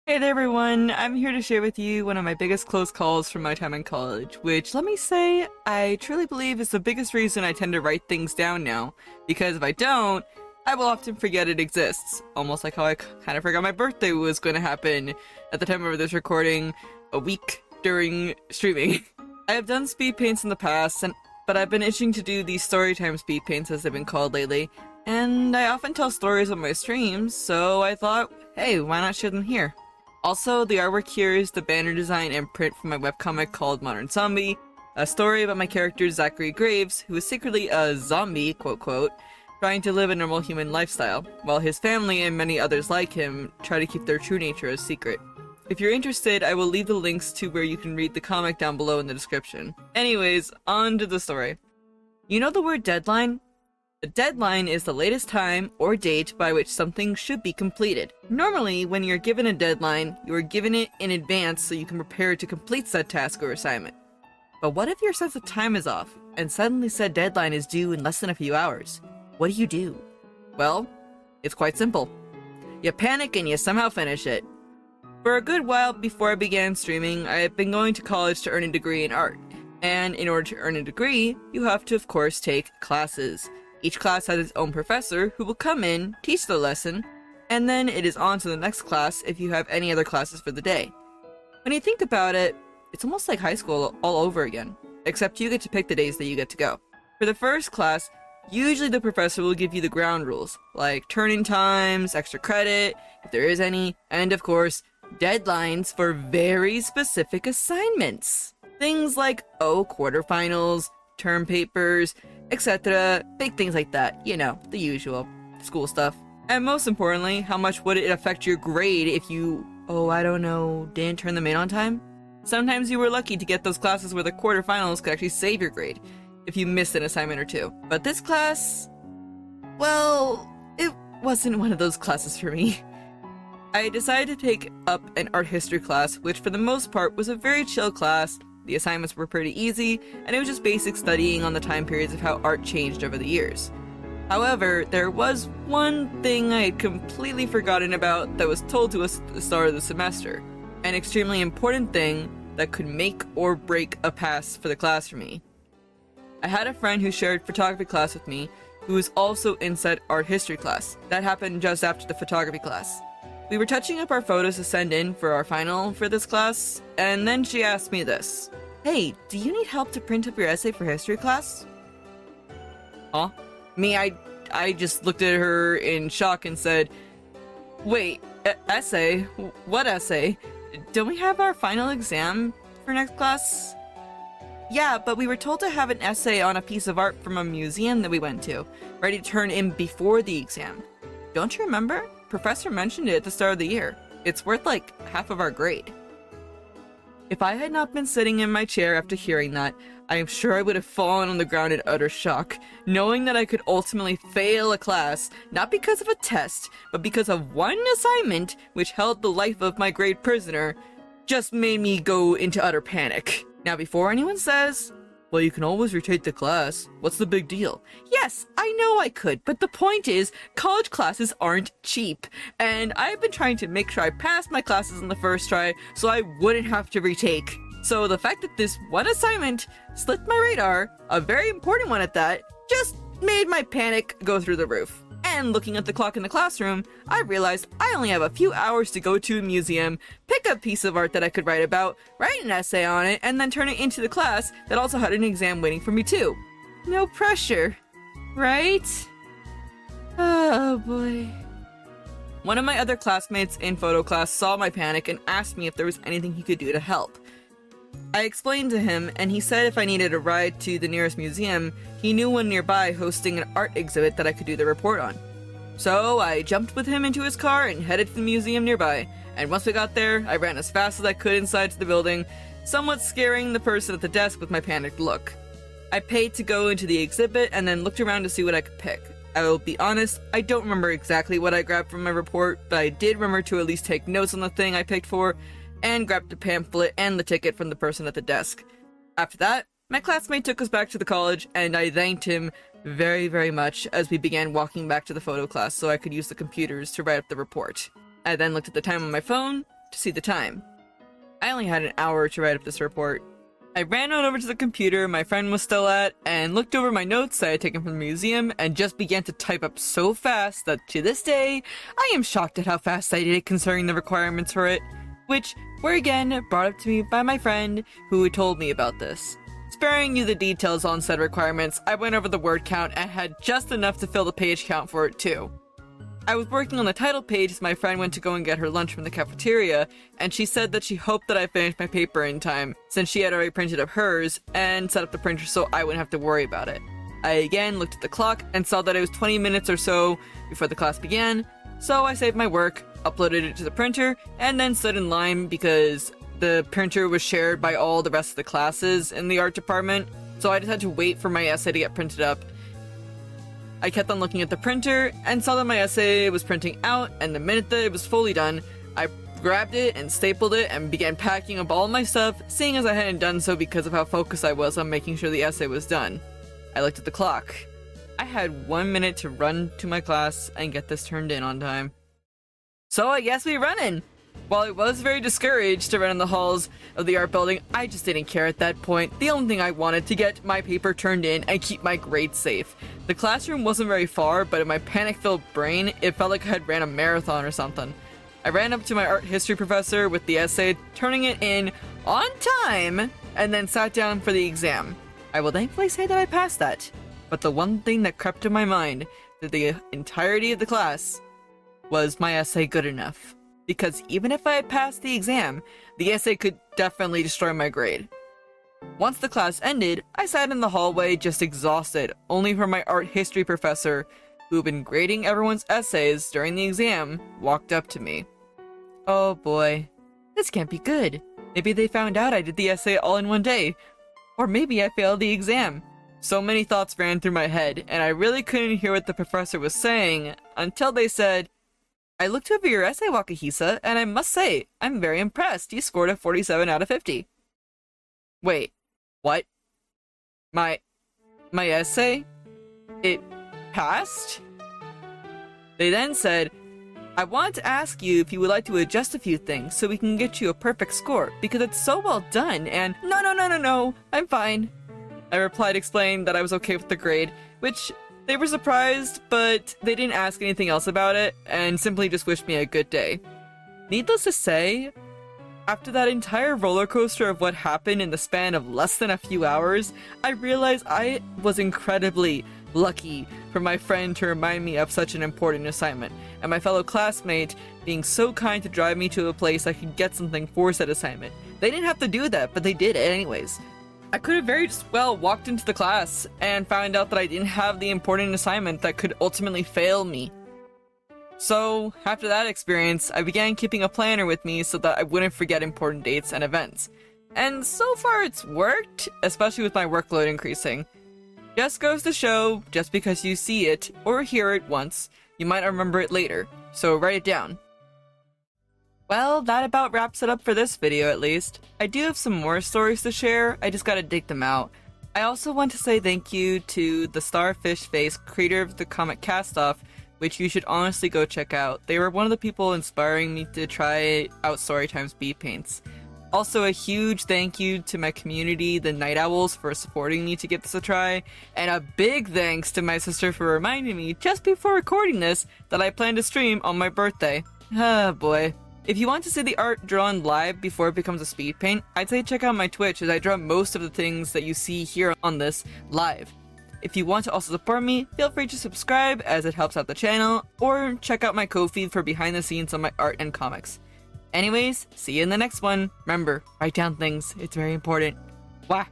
Hey there everyone, I'm here to share with you one of my biggest close calls from my time in college, which let me say, I truly believe is the biggest reason I tend to write things down now, because if I don't, I will often forget it exists, almost like how I kind of forgot my birthday was going to happen at the time of this recording, a week during streaming. I have done speed paints in the past, but I've been itching to do these Storytime speed paints as they've been called lately, and I often tell stories on my streams, so I thought, hey, why not share them here? Also, the artwork here is the banner design and print from my webcomic called Modern Zombie, a story about my character Zachary Graves, who is secretly a zombie, quote quote, trying to live a normal human lifestyle, while his family and many others like him try to keep their true nature a secret. If you're interested, I will leave the links to where you can read the comic down below in the description. Anyways, on to the story. You know the word deadline? A deadline is the latest time or date by which something should be completed. Normally, when you're given a deadline, you are given it in advance so you can prepare to complete said task or assignment. But what if your sense of time is off, and suddenly said deadline is due in less than a few hours? What do? Well, it's quite simple. You panic and you somehow finish it. For a good while before I began streaming, I had been going to college to earn a degree in art. And in order to earn a degree, you have to of course take classes. Each class has its own professor who will come in, teach the lesson, and then it is on to the next class if you have any other classes for the day. When you think about it, it's almost like high school all over again, except you get to pick the days that you get to go. For the first class, usually the professor will give you the ground rules, like turn-in times, extra credit, if there is any, and of course, deadlines for very specific assignments. Things like, quarterfinals, term papers, etc. Big things like that. You know, the usual school stuff. And most importantly, how much would it affect your grade if you, I don't know, didn't turn them in on time? Sometimes you were lucky to get those classes where the quarterfinals could actually save your grade if you missed an assignment or two. But this class, well, it wasn't one of those classes for me. I decided to take up an art history class, which for the most part was a very chill class. The assignments were pretty easy, and it was just basic studying on the time periods of how art changed over the years. However, there was one thing I had completely forgotten about that was told to us at the start of the semester. An extremely important thing that could make or break a pass for the class for me. I had a friend who shared photography class with me, who was also in said art history class. That happened just after the photography class. We were touching up our photos to send in for our final for this class, and then she asked me this. Hey, do you need help to print up your essay for history class? Huh? I just looked at her in shock and said, wait, essay? What essay? Don't we have our final exam for next class? Yeah, but we were told to have an essay on a piece of art from a museum that we went to, ready to turn in before the exam. Don't you remember? Professor mentioned it at the start of the year. It's worth like half of our grade. If I had not been sitting in my chair after hearing that, I am sure I would have fallen on the ground in utter shock, knowing that I could ultimately fail a class, not because of a test, but because of one assignment which held the life of my grade prisoner, just made me go into utter panic. Now before anyone says, well, you can always retake the class. What's the big deal? Yes, I know I could, but the point is, college classes aren't cheap, and I've been trying to make sure I passed my classes on the first try so I wouldn't have to retake. So the fact that this one assignment slipped my radar, a very important one at that, just made my panic go through the roof. And looking at the clock in the classroom, I realized I only have a few hours to go to a museum, pick a piece of art that I could write about, write an essay on it, and then turn it into the class that also had an exam waiting for me too. No pressure, right? Oh boy. One of my other classmates in photo class saw my panic and asked me if there was anything he could do to help. I explained to him, and he said if I needed a ride to the nearest museum, he knew one nearby hosting an art exhibit that I could do the report on. So I jumped with him into his car and headed to the museum nearby, and once we got there, I ran as fast as I could inside to the building, somewhat scaring the person at the desk with my panicked look. I paid to go into the exhibit and then looked around to see what I could pick. I will be honest, I don't remember exactly what I grabbed from my report, but I did remember to at least take notes on the thing I picked for, and grabbed the pamphlet and the ticket from the person at the desk. After that, my classmate took us back to the college, and I thanked him very, very much as we began walking back to the photo class so I could use the computers to write up the report. I then looked at the time on my phone, to see the time. I only had an hour to write up this report. I ran on over to the computer my friend was still at, and looked over my notes I had taken from the museum, and just began to type up so fast that to this day, I am shocked at how fast I did it concerning the requirements for it, which were again brought up to me by my friend who had told me about this. Sparing you the details on said requirements, I went over the word count and had just enough to fill the page count for it too. I was working on the title page as my friend went to go and get her lunch from the cafeteria, and she said that she hoped that I finished my paper in time, since she had already printed up hers, and set up the printer so I wouldn't have to worry about it. I again looked at the clock and saw that it was 20 minutes or so before the class began, so I saved my work, uploaded it to the printer, and then stood in line because the printer was shared by all the rest of the classes in the art department, so I just had to wait for my essay to get printed up. I kept on looking at the printer and saw that my essay was printing out, and the minute that it was fully done, I grabbed it and stapled it and began packing up all my stuff, seeing as I hadn't done so because of how focused I was on making sure the essay was done. I looked at the clock. I had 1 minute to run to my class and get this turned in on time. So I guess we running! While I was very discouraged to run in the halls of the art building, I just didn't care at that point. The only thing I wanted to get my paper turned in and keep my grades safe. The classroom wasn't very far, but in my panic-filled brain, it felt like I had ran a marathon or something. I ran up to my art history professor with the essay, turning it in on time, and then sat down for the exam. I will thankfully say that I passed that. But the one thing that crept in my mind through the entirety of the class was my essay good enough? Because even if I had passed the exam, the essay could definitely destroy my grade. Once the class ended, I sat in the hallway just exhausted, only for my art history professor, who had been grading everyone's essays during the exam, walked up to me. Oh boy, this can't be good. Maybe they found out I did the essay all in one day. Or maybe I failed the exam. So many thoughts ran through my head, and I really couldn't hear what the professor was saying, until they said, I looked over your essay, Wakahisa, and I must say, I'm very impressed. You scored a 47 out of 50. Wait, what? My essay? It passed? They then said, I wanted to ask you if you would like to adjust a few things so we can get you a perfect score, because it's so well done, and no, I'm fine. I replied, explaining that I was okay with the grade, which they were surprised, but they didn't ask anything else about it, and simply just wished me a good day. Needless to say, after that entire roller coaster of what happened in the span of less than a few hours, I realized I was incredibly lucky for my friend to remind me of such an important assignment, and my fellow classmate being so kind to drive me to a place I could get something for said assignment. They didn't have to do that, but they did it anyways. I could have very well walked into the class and found out that I didn't have the important assignment that could ultimately fail me. So, after that experience, I began keeping a planner with me so that I wouldn't forget important dates and events. And so far it's worked, especially with my workload increasing. Just goes to show, just because you see it or hear it once, you might not remember it later, so write it down. Well, that about wraps it up for this video at least. I do have some more stories to share, I just gotta dig them out. I also want to say thank you to the Starfish Face, creator of the comic Cast-Off, which you should honestly go check out. They were one of the people inspiring me to try out Storytime's speedpaints. Also, a huge thank you to my community, the Night Owls, for supporting me to give this a try, and a big thanks to my sister for reminding me, just before recording this, that I plan to stream on my birthday. Ah, boy. If you want to see the art drawn live before it becomes a speed paint, I'd say check out my Twitch, as I draw most of the things that you see here on this live. If you want to also support me, feel free to subscribe as it helps out the channel, or check out my Ko-fi for behind the scenes on my art and comics. Anyways, see you in the next one. Remember, write down things, it's very important. Wah!